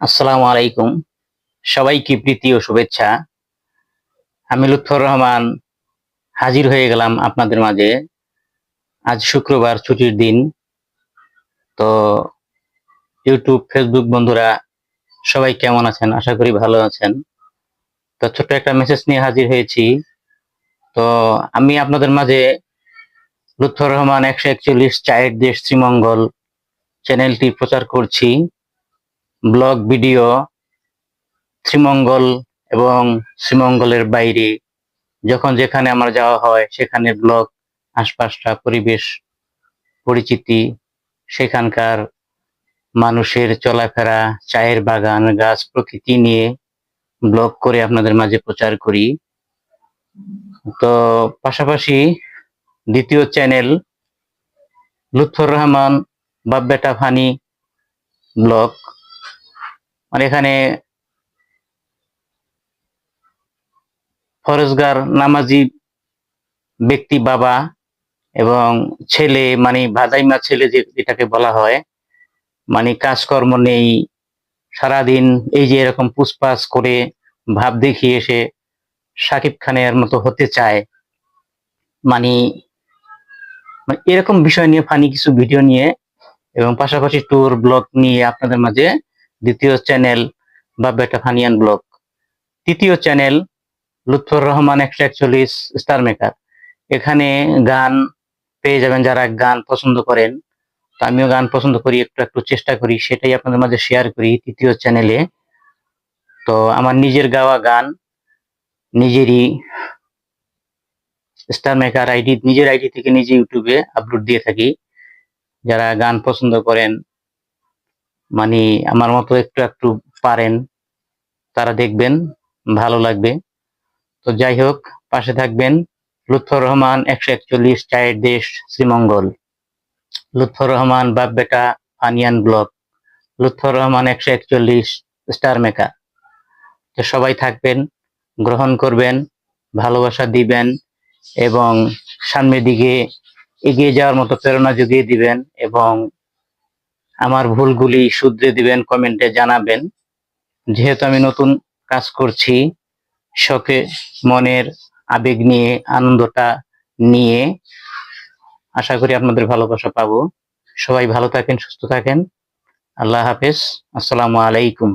আসসালামু আলাইকুম। সবাইকে প্রীতি ও শুভেচ্ছা। আমি লুৎফর রহমান হাজির হয়ে গেলাম আপনাদের মাঝে। আজ শুক্রবার, ছুটির দিন। তো ইউটিউব, ফেসবুক বন্ধুরা সবাই কেমন আছেন? আশা করি ভালো আছেন। তো ছোট্ট একটা মেসেজ নিয়ে হাজির হয়েছি। তো আমি আপনাদের মাঝে লুৎফর রহমান 141 চায়ের দেশ শ্রীমঙ্গল চ্যানেলটি প্রচার করছি। ব্লগ ভিডিও শ্রীমঙ্গল এবং শ্রীমঙ্গলের বাইরে যখন যেখানে আমার যাওয়া হয় সেখানে ব্লগ, আশপাশটা পরিবেশ, পরিচিতি, সেখানকার মানুষের চলাফেরা, চায়ের বাগান, গাছ, প্রকৃতি নিয়ে ব্লগ করে আপনাদের মাঝে প্রচার করি। তো পাশাপাশি দ্বিতীয় চ্যানেল লুৎফর রহমান বাপ বেটা ফানি ব্লগ, মানে এখানে ফরজগার নামাজি ব্যক্তি বাবা এবং ছেলে, মানে ভাদাইমা ছেলে যেটাকে বলা হয়, মানে কাজকর্ম নেই, সারাদিন এই যে এরকম পুসপাস করে ভাব দেখিয়ে এসে শাকিব খানের মতো হতে চায়, মানে মানে এরকম বিষয় নিয়ে ফানি কিছু ভিডিও নিয়ে এবং পাশাপাশি ট্যুর ব্লগ নিয়ে আপনাদের মাঝে দ্বিতীয় চ্যানেল বা বেটা ফানিয়ান ব্লগ। তৃতীয় channel Lutfor Rahman 141 star maker. এখানে গান পেয়ে যাবেন যারা গান পছন্দ করেন। তো আমিও গান পছন্দ করি, একটু একটু চেষ্টা করি, সেটাই আপনাদের মাঝে শেয়ার করি তৃতীয় চ্যানেলে। তো আমার নিজের গাওয়া গান নিজেরই স্টার মেকার আইডি, নিজের আইডি থেকে নিজে ইউটিউবে আপলোড দিয়ে থাকি। যারা গান পছন্দ করেন, মানে আমার মতো একটু একটু পারেন, তারা দেখবেন, ভালো লাগবে। তো যাই হোক, পাশে থাকবেন। লুৎফর রহমান 141 চায়ের দেশ শ্রীমঙ্গল, লুৎফর রহমান বাপ বেটা ফানিয়ান blog, Lutfar Rahman 141 star maker. তো সবাই থাকবেন, গ্রহণ করবেন, ভালোবাসা দিবেন এবং সামনের দিকে এগিয়ে যাওয়ার মতো প্রেরণা জুগিয়ে দিবেন এবং আমার ভুলগুলি শুধরে দিবেন, কমেন্টে জানাবেন। যেহেতু আমি নতুন কাজ করছি, শখে মনের আবেগ নিয়ে, আনন্দটা নিয়ে, আশা করি আপনাদের ভালোবাসা পাবো। সবাই ভালো থাকেন, সুস্থ থাকেন। আল্লাহ হাফেজ। আসসালামু আলাইকুম।